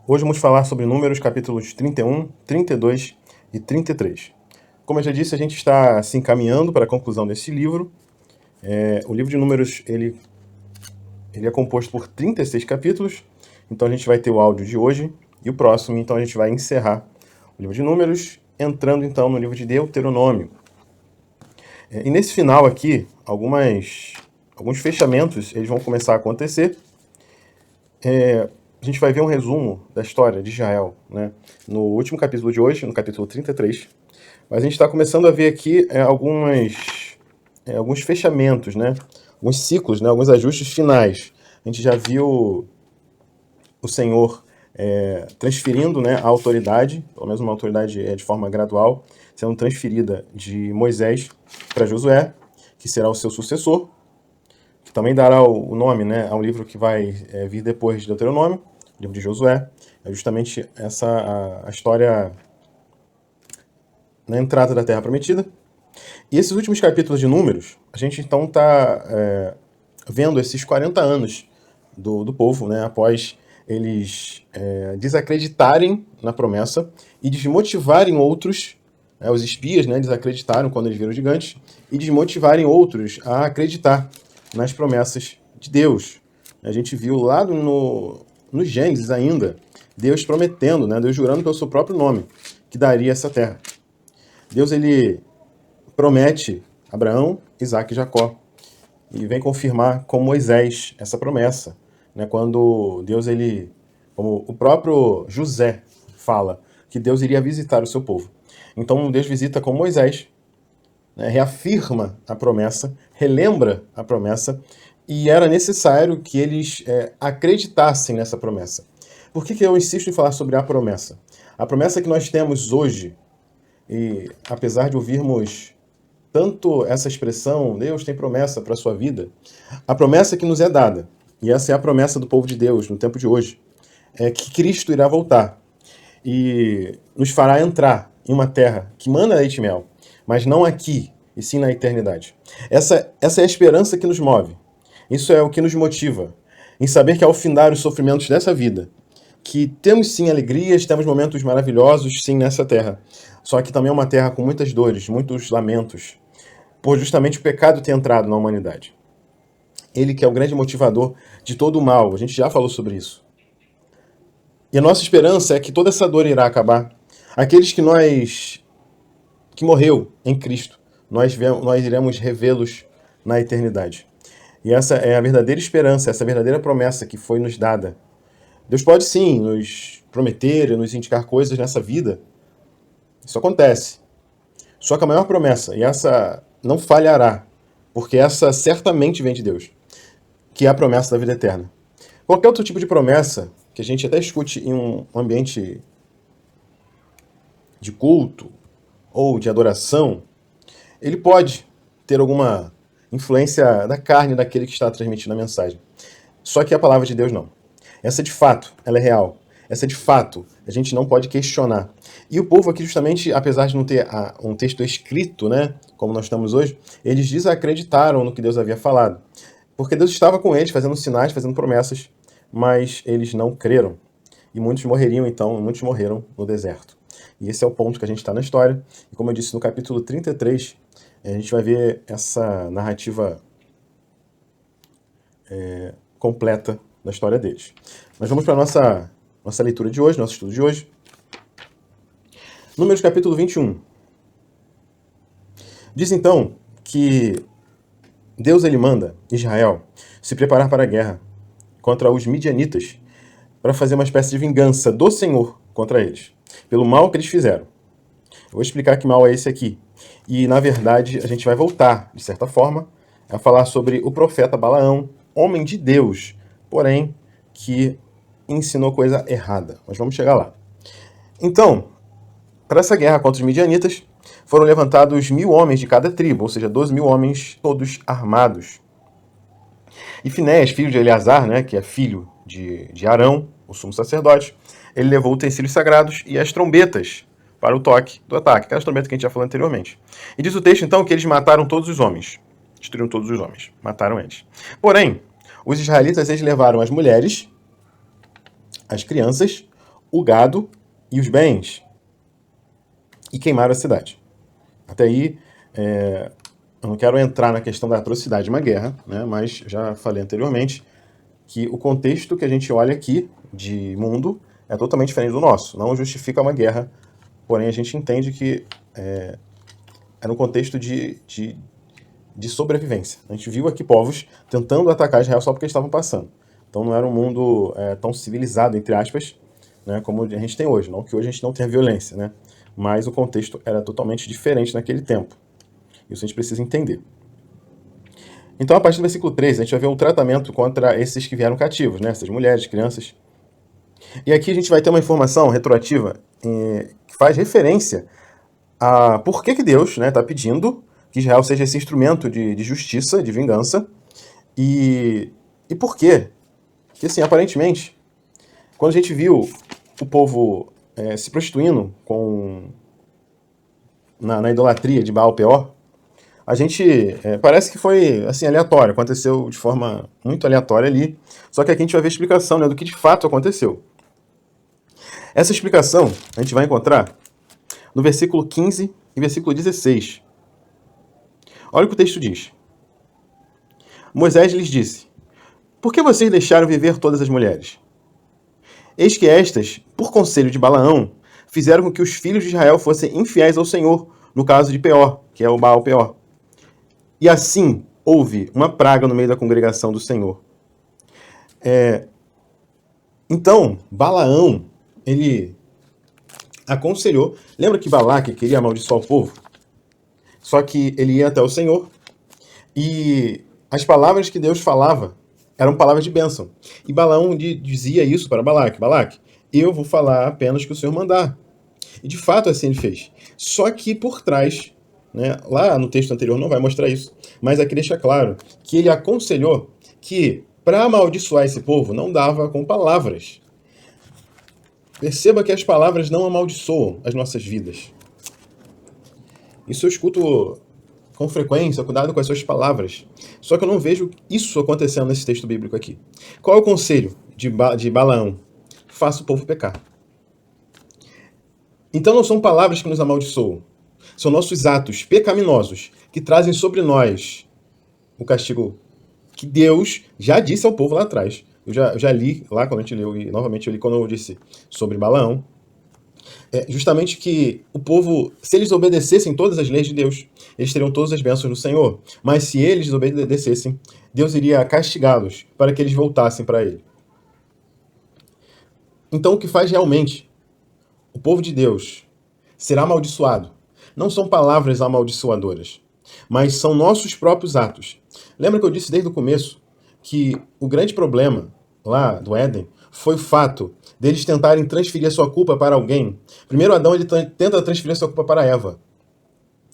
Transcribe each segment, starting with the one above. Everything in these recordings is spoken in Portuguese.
Hoje vamos falar sobre Números, capítulos 31, 32 e 33. Como eu já disse, a gente está se encaminhando para a conclusão desse livro. O livro de Números ele é composto por 36 capítulos, então a gente vai ter o áudio de hoje e o próximo, então a gente vai encerrar o livro de Números, entrando então no livro de Deuteronômio. E nesse final aqui, alguns fechamentos eles vão começar a acontecer. A gente vai ver um resumo da história de Israel, né, no último capítulo de hoje, no capítulo 33. Mas a gente está começando a ver aqui alguns fechamentos, né, alguns ciclos, né, alguns ajustes finais. A gente já viu o Senhor transferindo, né, a autoridade, pelo menos uma autoridade de forma gradual, sendo transferida de Moisés para Josué, que será o seu sucessor, que também dará o nome, né, ao livro que vai vir depois de Deuteronômio, o livro de Josué. É justamente a história na entrada da Terra Prometida. E esses últimos capítulos de Números, a gente então está vendo esses 40 anos do povo, né, após eles desacreditarem na promessa e desmotivarem outros, os espias, né, desacreditaram quando eles viram os gigantes, e desmotivarem outros a acreditar nas promessas de Deus. A gente viu lá no Gênesis ainda, Deus prometendo, né, Deus jurando pelo seu próprio nome, que daria essa terra. Deus, ele promete Abraão, Isaac e Jacó, e vem confirmar com Moisés essa promessa, né, quando Deus, como o próprio José fala, que Deus iria visitar o seu povo. Então Deus visita com Moisés, né, reafirma a promessa, relembra a promessa, e era necessário que eles acreditassem nessa promessa. Por que eu insisto em falar sobre a promessa? A promessa que nós temos hoje, e apesar de ouvirmos tanto essa expressão, Deus tem promessa para a sua vida, a promessa que nos é dada, e essa é a promessa do povo de Deus no tempo de hoje, é que Cristo irá voltar e nos fará entrar em uma terra que mana leite e mel, mas não aqui, e sim na eternidade. Essa é a esperança que nos move. Isso é o que nos motiva em saber que ao findar os sofrimentos dessa vida, que temos sim alegrias, temos momentos maravilhosos sim nessa terra, só que também é uma terra com muitas dores, muitos lamentos, por justamente o pecado ter entrado na humanidade. Ele que é o grande motivador de todo o mal, a gente já falou sobre isso. E a nossa esperança é que toda essa dor irá acabar. Aqueles que morreu em Cristo, nós iremos revê-los na eternidade. E essa é a verdadeira esperança, essa verdadeira promessa que foi nos dada. Deus pode sim nos prometer, nos indicar coisas nessa vida. Isso acontece. Só que a maior promessa, e essa não falhará, porque essa certamente vem de Deus, que é a promessa da vida eterna. Qualquer outro tipo de promessa, que a gente até escute em um ambiente de culto ou de adoração, ele pode ter alguma influência da carne daquele que está transmitindo a mensagem. Só que a palavra de Deus não. Essa de fato, ela é real. Essa de fato, a gente não pode questionar. E o povo aqui justamente, apesar de não ter um texto escrito, né, como nós estamos hoje, eles desacreditaram no que Deus havia falado. Porque Deus estava com eles, fazendo sinais, fazendo promessas, mas eles não creram. E muitos morreriam então, muitos morreram no deserto. E esse é o ponto que a gente está na história. E como eu disse, no capítulo 33, a gente vai ver essa narrativa completa da história deles. Mas vamos para a nossa leitura de hoje, nosso estudo de hoje. Números capítulo 21. Diz então que Deus ele manda Israel se preparar para a guerra contra os midianitas para fazer uma espécie de vingança do Senhor contra eles, pelo mal que eles fizeram. Eu vou explicar que mal é esse aqui. E, na verdade, a gente vai voltar, de certa forma, a falar sobre o profeta Balaão, homem de Deus, porém, que ensinou coisa errada. Mas vamos chegar lá. Então, para essa guerra contra os midianitas, foram levantados 1.000 homens de cada tribo, ou seja, 12.000 homens, todos armados. E Finéias, filho de Eleazar, né, que é filho de Arão, o sumo sacerdote, ele levou utensílios sagrados e as trombetas para o toque do ataque, aquelas trombetas que a gente já falou anteriormente. E diz o texto, então, que eles mataram todos os homens. Destruíram todos os homens. Mataram eles. Porém, os israelitas, eles levaram as mulheres, as crianças, o gado e os bens e queimaram a cidade. Até aí, eu não quero entrar na questão da atrocidade de uma guerra, né, mas já falei anteriormente que o contexto que a gente olha aqui de mundo é totalmente diferente do nosso. Não justifica uma guerra, porém a gente entende que é no contexto de sobrevivência. A gente viu aqui povos tentando atacar Israel só porque estavam passando. Então não era um mundo tão civilizado, entre aspas, né, como a gente tem hoje. Não que hoje a gente não tenha violência, né? Mas o contexto era totalmente diferente naquele tempo. Isso a gente precisa entender. Então, a partir do versículo 13, a gente vai ver um tratamento contra esses que vieram cativos, né? Essas mulheres, crianças. E aqui a gente vai ter uma informação retroativa que faz referência a por que Deus está pedindo que Israel seja esse instrumento de justiça, de vingança. E por quê? Porque, assim, aparentemente, quando a gente viu o povo se prostituindo na idolatria de Baal Peor, a gente parece que foi assim aleatório, aconteceu de forma muito aleatória ali. Só que aqui a gente vai ver a explicação, né, do que de fato aconteceu. Essa explicação a gente vai encontrar no versículo 15 e versículo 16. Olha o que o texto diz. Moisés lhes disse: por que vocês deixaram viver todas as mulheres? Eis que estas, por conselho de Balaão, fizeram com que os filhos de Israel fossem infiéis ao Senhor, no caso de Peor, que é o Baal Peor. E assim houve uma praga no meio da congregação do Senhor. Então, Balaão, ele aconselhou. Lembra que Balaque queria amaldiçoar o povo? Só que ele ia até o Senhor e as palavras que Deus falava eram palavras de bênção. E Balaão dizia isso para Balaque: Balaque, eu vou falar apenas o que o Senhor mandar. E de fato assim ele fez. Só que por trás, né, lá no texto anterior não vai mostrar isso, mas aqui deixa claro que ele aconselhou que para amaldiçoar esse povo não dava com palavras. Perceba que as palavras não amaldiçoam as nossas vidas. Isso eu escuto com frequência, cuidado com as suas palavras. Só que eu não vejo isso acontecendo nesse texto bíblico aqui. Qual é o conselho de Balaão? Faça o povo pecar. Então não são palavras que nos amaldiçoam. São nossos atos pecaminosos que trazem sobre nós o castigo que Deus já disse ao povo lá atrás. Eu já li lá quando a gente leu, e novamente eu li quando eu disse sobre Balaão. Justamente que o povo, se eles obedecessem todas as leis de Deus, eles teriam todas as bênçãos do Senhor. Mas se eles desobedecessem, Deus iria castigá-los para que eles voltassem para Ele. Então o que faz realmente o povo de Deus será amaldiçoado não são palavras amaldiçoadoras, mas são nossos próprios atos. Lembra que eu disse desde o começo que o grande problema lá do Éden foi o fato deles tentarem transferir a sua culpa para alguém. Primeiro Adão ele tenta transferir a sua culpa para Eva.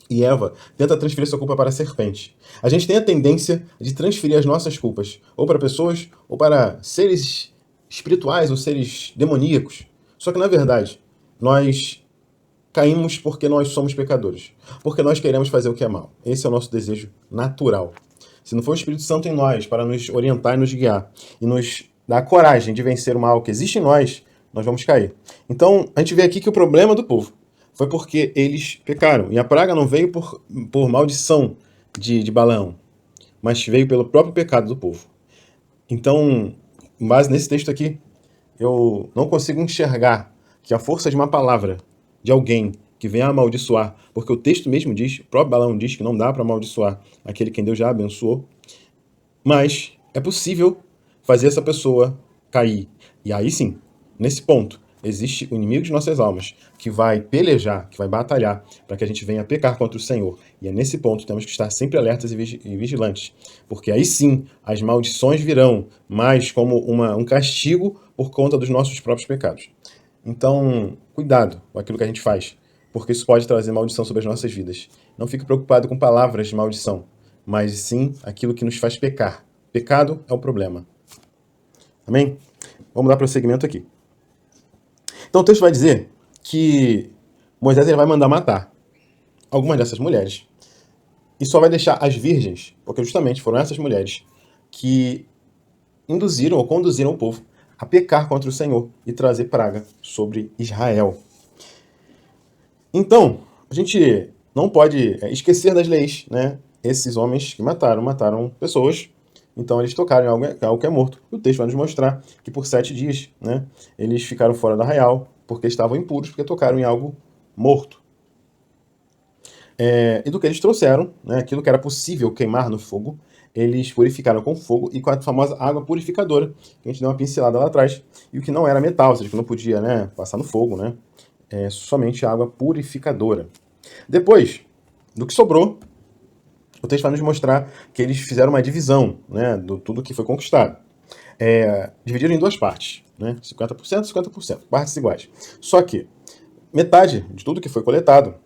E Eva tenta transferir a sua culpa para a serpente. A gente tem a tendência de transferir as nossas culpas ou para pessoas ou para seres espirituais ou seres demoníacos. Só que, na verdade, nós caímos porque nós somos pecadores. Porque nós queremos fazer o que é mal. Esse é o nosso desejo natural. Se não for o Espírito Santo em nós para nos orientar e nos guiar e nos dar a coragem de vencer o mal que existe em nós, nós vamos cair. Então, a gente vê aqui que o problema do povo foi porque eles pecaram. E a praga não veio por maldição de Balaão, mas veio pelo próprio pecado do povo. Então, com base nesse texto aqui, eu não consigo enxergar que a força de uma palavra de alguém que venha amaldiçoar, porque o texto mesmo diz, o próprio Balaão diz que não dá para amaldiçoar aquele quem Deus já abençoou, mas é possível fazer essa pessoa cair. E aí sim, nesse ponto, existe o inimigo de nossas almas, que vai pelejar, que vai batalhar, para que a gente venha pecar contra o Senhor. E é nesse ponto que temos que estar sempre alertas e vigilantes, porque aí sim, as maldições virão, mas como um castigo por conta dos nossos próprios pecados. Então, cuidado com aquilo que a gente faz, porque isso pode trazer maldição sobre as nossas vidas. Não fique preocupado com palavras de maldição, mas sim aquilo que nos faz pecar. Pecado é o problema. Amém? Vamos dar prosseguimento aqui. Então o texto vai dizer que Moisés ele vai mandar matar algumas dessas mulheres e só vai deixar as virgens, porque justamente foram essas mulheres que induziram ou conduziram o povo a pecar contra o Senhor e trazer praga sobre Israel. Então, a gente não pode esquecer das leis, né? Esses homens que mataram pessoas, então eles tocaram em algo que é morto. E o texto vai nos mostrar que por 7 dias, né, eles ficaram fora do arraial porque estavam impuros, porque tocaram em algo morto. E do que eles trouxeram, né, aquilo que era possível queimar no fogo, eles purificaram com fogo e com a famosa água purificadora, que a gente deu uma pincelada lá atrás, e o que não era metal, ou seja, que não podia, né, passar no fogo, né, somente água purificadora. Depois do que sobrou, o texto vai nos mostrar que eles fizeram uma divisão, né, do tudo que foi conquistado. Dividiram em 2 partes, né, 50%, 50%, partes iguais. Só que metade de tudo que foi coletado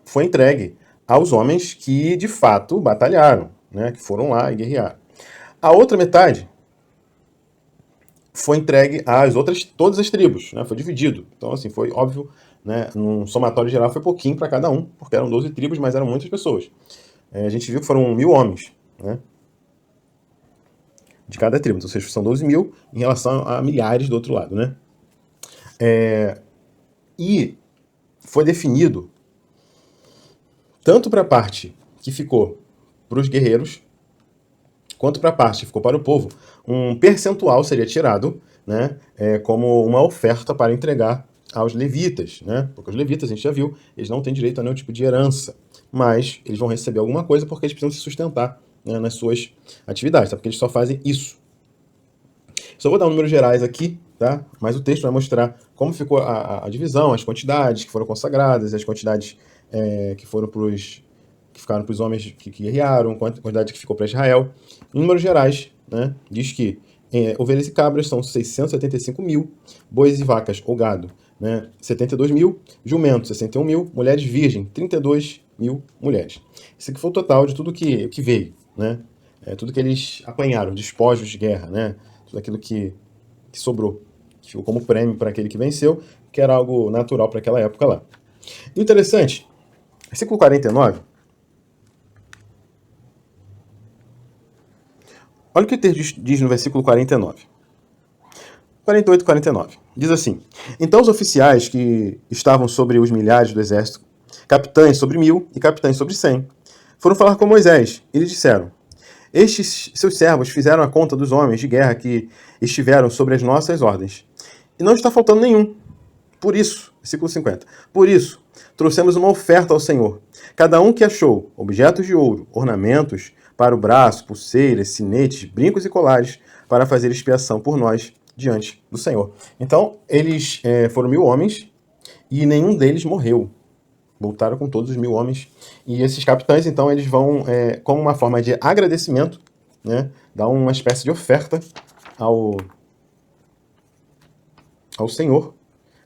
foi entregue aos homens que de fato batalharam, né, que foram lá e guerrearam. A outra metade foi entregue às outras, todas as tribos, né, foi dividido. Então, assim, foi óbvio, né, num somatório geral foi pouquinho para cada um, porque eram 12 tribos, mas eram muitas pessoas. A gente viu que foram 1.000 homens, né, de cada tribo. Então, ou seja, são 12.000 em relação a milhares do outro lado, né. E foi definido tanto para a parte que ficou para os guerreiros, quanto para a parte que ficou para o povo, um percentual seria tirado, né, como uma oferta para entregar aos levitas, né, porque os levitas, a gente já viu, eles não têm direito a nenhum tipo de herança, mas eles vão receber alguma coisa porque eles precisam se sustentar, né, nas suas atividades, tá? Porque eles só fazem isso. Só vou dar números gerais aqui, tá? Mas o texto vai mostrar como ficou a divisão, as quantidades que foram consagradas, as quantidades que foram que ficaram para os homens que guerrearam, a quantidade que ficou para Israel. Em números gerais, né, diz que ovelhas e cabras são 675 mil, bois e vacas ou gado, né, 72 mil, jumentos 61 mil, mulheres virgens 32 mil mulheres. Esse aqui foi o total de tudo que veio, né, tudo que eles apanharam, despojos de guerra, né, tudo aquilo que sobrou, que ficou como prêmio para aquele que venceu, que era algo natural para aquela época lá. E o interessante, versículo 49, olha o que o texto diz no versículo 49. 48 e 49. Diz assim: Então os oficiais que estavam sobre os milhares do exército, capitães sobre 1.000 e capitães sobre 100, foram falar com Moisés e lhe disseram: Estes seus servos fizeram a conta dos homens de guerra que estiveram sobre as nossas ordens, e não está faltando nenhum. Por isso, versículo 50, por isso, trouxemos uma oferta ao Senhor. Cada um que achou objetos de ouro, ornamentos para o braço, pulseiras, sinetes, brincos e colares, para fazer expiação por nós diante do Senhor. Então, eles foram 1.000 homens e nenhum deles morreu. Voltaram com todos os 1.000 homens. E esses capitães, então, eles vão, como uma forma de agradecimento, né, dar uma espécie de oferta ao Senhor,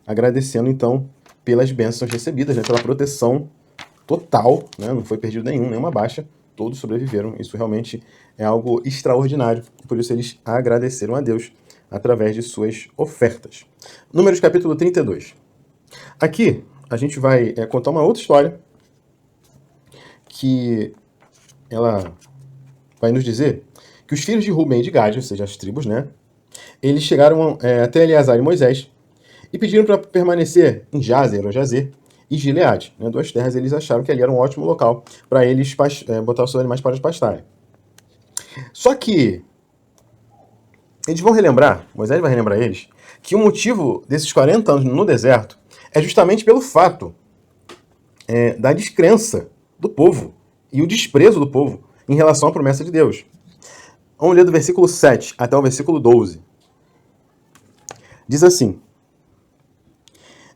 agradecendo, então, pelas bênçãos recebidas, né, pela proteção total, né, não foi perdido nenhuma baixa, todos sobreviveram. Isso realmente é algo extraordinário, por isso eles agradeceram a Deus através de suas ofertas. Números capítulo 32. Aqui a gente vai contar uma outra história que ela vai nos dizer que os filhos de Rubem e de Gade, ou seja, as tribos, né, eles chegaram até Eleazar e Moisés e pediram para permanecer em Jazer ou Jazer e Gileade, né, 2 terras. Eles acharam que ali era um ótimo local para eles botar os seus animais para pastarem. Só que eles vão relembrar, Moisés vai relembrar eles, que o motivo desses 40 anos no deserto é justamente pelo fato da descrença do povo e o desprezo do povo em relação à promessa de Deus. Vamos ler do versículo 7 até o versículo 12. Diz assim: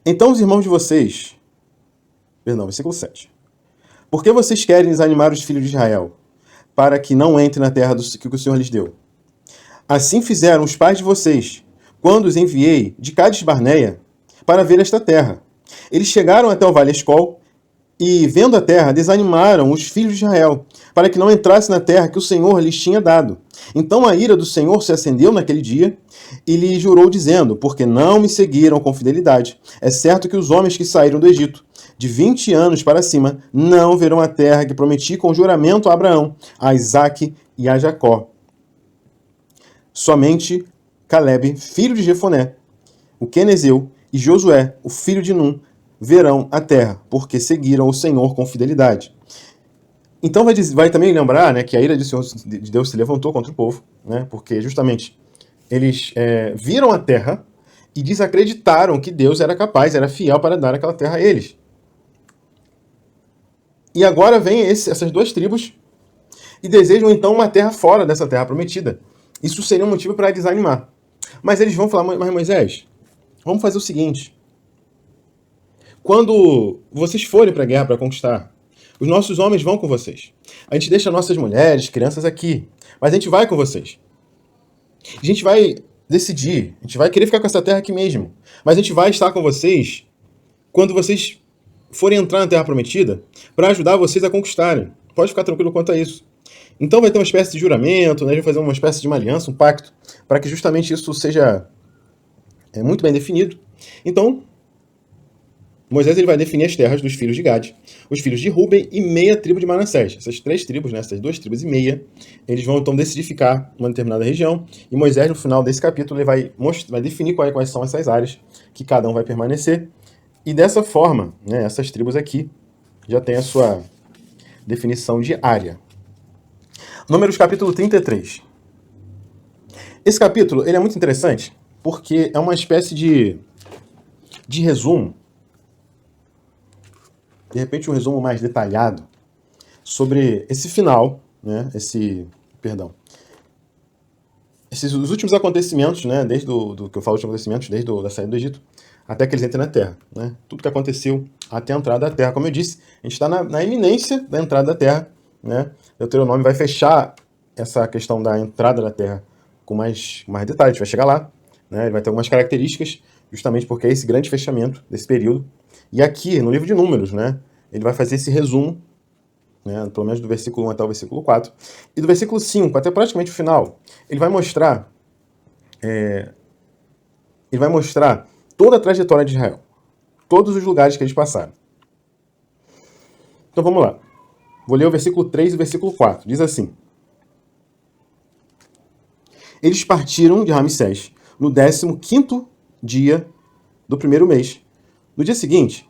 Então os irmãos de vocês... Perdão, versículo 7. Por que vocês querem desanimar os filhos de Israel, para que não entrem na terra que o Senhor lhes deu? Assim fizeram os pais de vocês, quando os enviei de Cades Barneia para ver esta terra. Eles chegaram até o Vale Escol e, vendo a terra, desanimaram os filhos de Israel, para que não entrassem na terra que o Senhor lhes tinha dado. Então a ira do Senhor se acendeu naquele dia e lhe jurou, dizendo: Porque não me seguiram com fidelidade, é certo que os homens que saíram do Egito, de 20 anos para cima, não verão a terra que prometi com juramento a Abraão, a Isaque e a Jacó. Somente Calebe, filho de Jefoné, o quenezeu, e Josué, o filho de Num, verão a terra, porque seguiram o Senhor com fidelidade. Então vai também lembrar, né, que a ira de Deus se levantou contra o povo, né, porque justamente eles viram a terra e desacreditaram que Deus era capaz, era fiel para dar aquela terra a eles. E agora vem essas duas tribos e desejam então uma terra fora dessa terra prometida. Isso seria um motivo para desanimar. Mas eles vão falar, mas Moisés, vamos fazer o seguinte: quando vocês forem para a guerra para conquistar, os nossos homens vão com vocês. A gente deixa nossas mulheres, crianças aqui, mas a gente vai com vocês. A gente vai decidir, a gente vai querer ficar com essa terra aqui mesmo, mas a gente vai estar com vocês quando vocês forem entrar na terra prometida para ajudar vocês a conquistarem. Pode ficar tranquilo quanto a isso. Então vai ter uma espécie de juramento, né? A gente vai fazer uma espécie de uma aliança, um pacto, para que justamente isso seja muito bem definido. Então, Moisés ele vai definir as terras dos filhos de Gade, os filhos de Ruben e meia tribo de Manassés. Essas três tribos, né, essas duas tribos e meia, eles vão então decidir ficar uma determinada região. E Moisés, no final desse capítulo, ele vai definir quais são essas áreas que cada um vai permanecer. E dessa forma, né, essas tribos aqui já têm a sua definição de área. Números capítulo 33. Esse capítulo ele é muito interessante porque é uma espécie de resumo, de repente um resumo mais detalhado sobre esse final, né, os últimos acontecimentos, né, desde do que eu falo de acontecimentos, desde a saída do Egito, até que eles entrem na Terra, né, tudo que aconteceu até a entrada da Terra. Como eu disse, a gente está na iminência da entrada da Terra, né, Deuteronômio vai fechar essa questão da entrada da Terra com mais detalhes, a gente vai chegar lá, né, ele vai ter algumas características, justamente porque é esse grande fechamento desse período. E aqui, no livro de Números, né, ele vai fazer esse resumo, né, pelo menos do versículo 1 até o versículo 4, e do versículo 5 até praticamente o final, ele vai mostrar toda a trajetória de Israel, todos os lugares que eles passaram. Então vamos lá. Vou ler o versículo 3 e o versículo 4. Diz assim: Eles partiram de Ramsés no 15º dia do primeiro mês. No dia seguinte,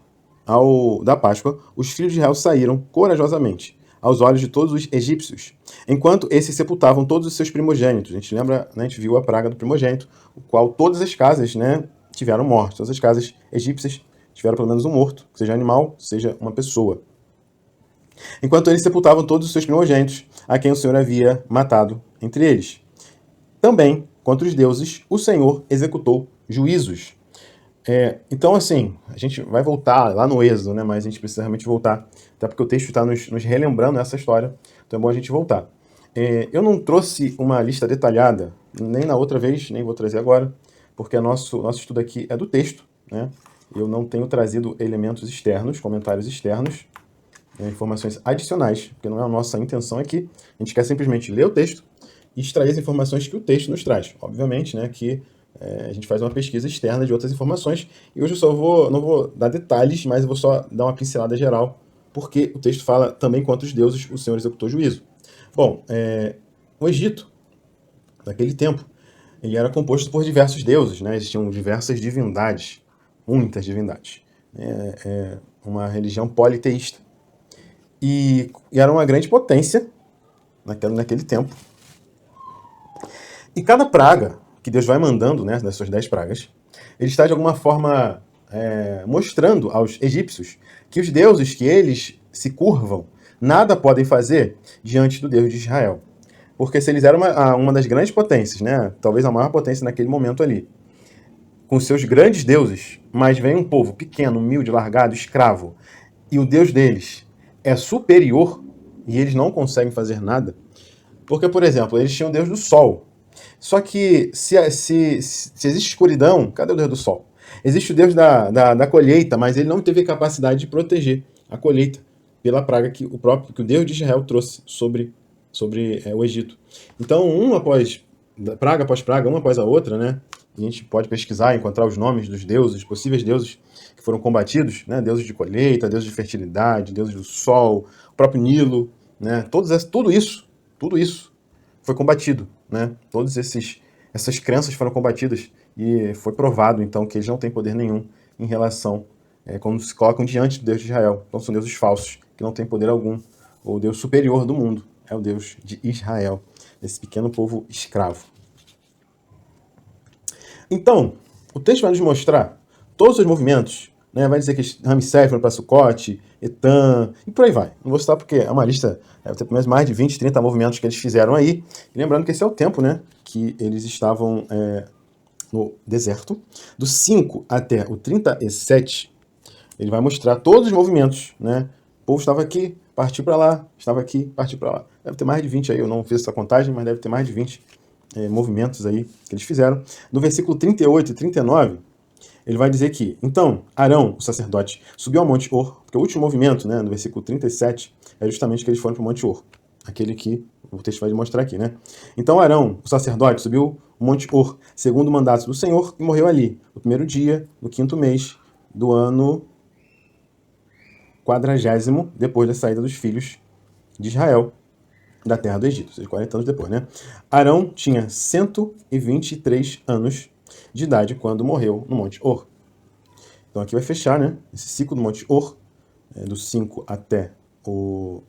da Páscoa, os filhos de Israel saíram corajosamente aos olhos de todos os egípcios, enquanto esses sepultavam todos os seus primogênitos. A gente lembra, né, a gente viu a praga do primogênito, o qual todas as casas, né, tiveram morte. Todas as casas egípcias tiveram pelo menos um morto, seja animal, seja uma pessoa. Enquanto eles sepultavam todos os seus primogênitos, a quem o Senhor havia matado entre eles. Também, contra os deuses, o Senhor executou juízos. Então, assim, a gente vai voltar lá no Êxodo, né? Mas a gente precisa realmente voltar, até porque o texto está nos relembrando essa história, então é bom a gente voltar. Eu não trouxe uma lista detalhada, nem na outra vez, nem vou trazer agora, porque nosso estudo aqui é do texto, né? Eu não tenho trazido elementos externos, comentários externos, informações adicionais, porque não é a nossa intenção aqui. A gente quer simplesmente ler o texto e extrair as informações que o texto nos traz. Obviamente, né, que a gente faz uma pesquisa externa de outras informações, e hoje eu não vou dar detalhes, mas eu vou só dar uma pincelada geral, porque o texto fala também contra os deuses, o Senhor executou juízo. Bom, o Egito, naquele tempo, ele era composto por diversos deuses, né? Existiam diversas divindades, muitas divindades. Uma religião politeísta. E era uma grande potência naquele tempo. E cada praga que Deus vai mandando, né, das suas 10 pragas, ele está de alguma forma mostrando aos egípcios que os deuses que eles se curvam nada podem fazer diante do Deus de Israel. Porque se eles eram uma das grandes potências, né, talvez a maior potência naquele momento ali, com seus grandes deuses, mas vem um povo pequeno, humilde, largado, escravo, e o Deus deles é superior e eles não conseguem fazer nada. Porque, por exemplo, eles tinham o Deus do Sol. Só que se existe escuridão, cadê o Deus do Sol? Existe o Deus da colheita, mas ele não teve a capacidade de proteger a colheita pela praga que o Deus de Israel trouxe sobre o Egito. Então, praga após praga, uma após a outra, né? A gente pode pesquisar e encontrar os nomes dos deuses, possíveis deuses que foram combatidos, né? Deuses de colheita, deuses de fertilidade, deuses do sol, o próprio Nilo, né? Tudo isso foi combatido, né? Todos esses essas crenças foram combatidas e foi provado, então, que eles não têm poder nenhum em relação, quando se colocam diante do Deus de Israel. Então, são deuses falsos, que não têm poder algum. O Deus superior do mundo é o Deus de Israel, esse pequeno povo escravo. Então, o texto vai nos mostrar todos os movimentos, né? Vai dizer que Ramsés foi para Sucote, Etam, e por aí vai. Não vou citar porque é uma lista, deve ter pelo menos mais de 20, 30 movimentos que eles fizeram aí. E lembrando que esse é o tempo, né, que eles estavam no deserto. Do 5 até o 37, ele vai mostrar todos os movimentos, né? O povo estava aqui, partiu para lá, estava aqui, partiu para lá. Deve ter mais de 20 aí, eu não fiz essa contagem, mas deve ter mais de 20 movimentos aí que eles fizeram. No versículo 38 e 39, ele vai dizer que, então, Arão, o sacerdote, subiu ao Monte Or, porque o último movimento, né, no versículo 37, é justamente que eles foram para o Monte Or. Aquele que o texto vai mostrar aqui, né? Então Arão, o sacerdote, subiu o Monte Or, segundo o mandato do Senhor, e morreu ali, no primeiro dia, do 5º mês do ano 40º, depois da saída dos filhos de Israel da terra do Egito, ou seja, 40 anos depois, né? Arão tinha 123 anos de idade quando morreu no Monte Or. Então aqui vai fechar, né, esse ciclo do Monte Or, do 5 até o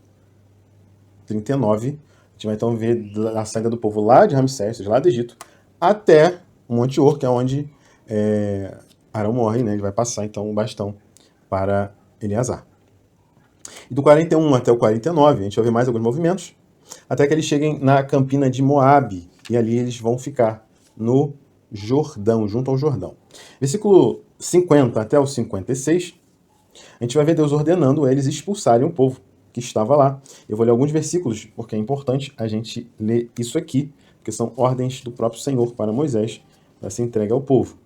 39. A gente vai então ver a saída do povo lá de Ramsés, ou seja, lá do Egito, até o Monte Or, que é onde Arão morre, né? Ele vai passar então o bastão para Eleazar. E do 41 até o 49, a gente vai ver mais alguns movimentos, até que eles cheguem na campina de Moabe, e ali eles vão ficar no Jordão, junto ao Jordão. Versículo 50 até o 56, a gente vai ver Deus ordenando eles expulsarem o povo que estava lá. Eu vou ler alguns versículos, porque é importante a gente ler isso aqui, porque são ordens do próprio Senhor para Moisés, para ser entregue ao povo.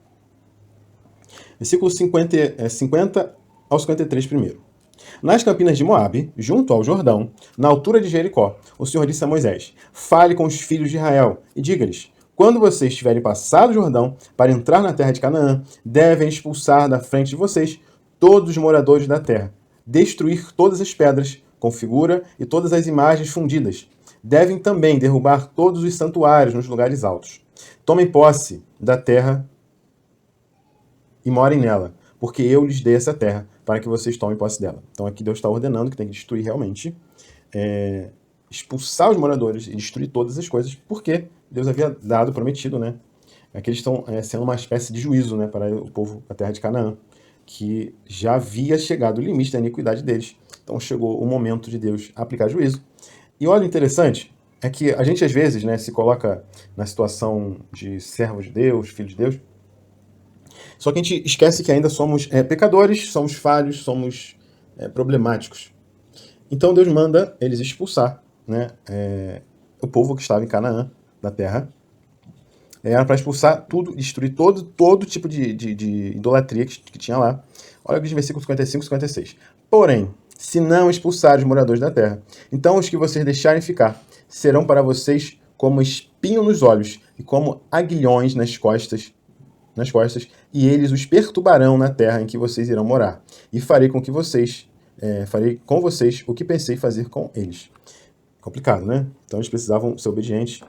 Versículo 50 ao 53 primeiro. Nas campinas de Moabe, junto ao Jordão, na altura de Jericó, o Senhor disse a Moisés: fale com os filhos de Israel e diga-lhes: quando vocês tiverem passado o Jordão para entrar na terra de Canaã, devem expulsar da frente de vocês todos os moradores da terra, destruir todas as pedras com figura e todas as imagens fundidas. Devem também derrubar todos os santuários nos lugares altos. Tomem posse da terra e morem nela, porque eu lhes dei essa terra para que vocês tomem posse dela. Então aqui Deus está ordenando que tem que destruir realmente, expulsar os moradores e destruir todas as coisas, porque Deus havia dado, prometido, né? Aqui eles estão sendo uma espécie de juízo, né, para o povo da terra de Canaã, que já havia chegado o limite da iniquidade deles. Então chegou o momento de Deus aplicar juízo. E olha, o interessante é que a gente às vezes, né, se coloca na situação de servo de Deus, filho de Deus, só que a gente esquece que ainda somos pecadores, somos falhos, somos problemáticos. Então Deus manda eles expulsar, né, o povo que estava em Canaã, da terra. Era para expulsar tudo, destruir todo tipo de idolatria que tinha lá. Olha o que diz versículo 55 e 56. Porém, se não expulsar os moradores da terra, então os que vocês deixarem ficar serão para vocês como espinho nos olhos e como aguilhões nas costas, e eles os perturbarão na terra em que vocês irão morar. E farei com vocês o que pensei fazer com eles. Complicado, né? Então eles precisavam ser obedientes,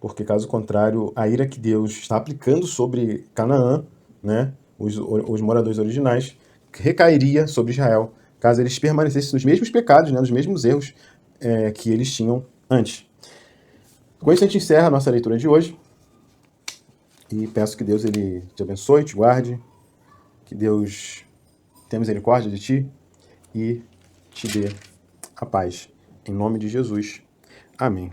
porque caso contrário, a ira que Deus está aplicando sobre Canaã, né, os moradores originais, recairia sobre Israel, caso eles permanecessem nos mesmos pecados, né, nos mesmos erros que eles tinham antes. Com isso a gente encerra a nossa leitura de hoje, e peço que Deus ele te abençoe, te guarde, que Deus tenha misericórdia de ti e te dê a paz. Em nome de Jesus. Amém.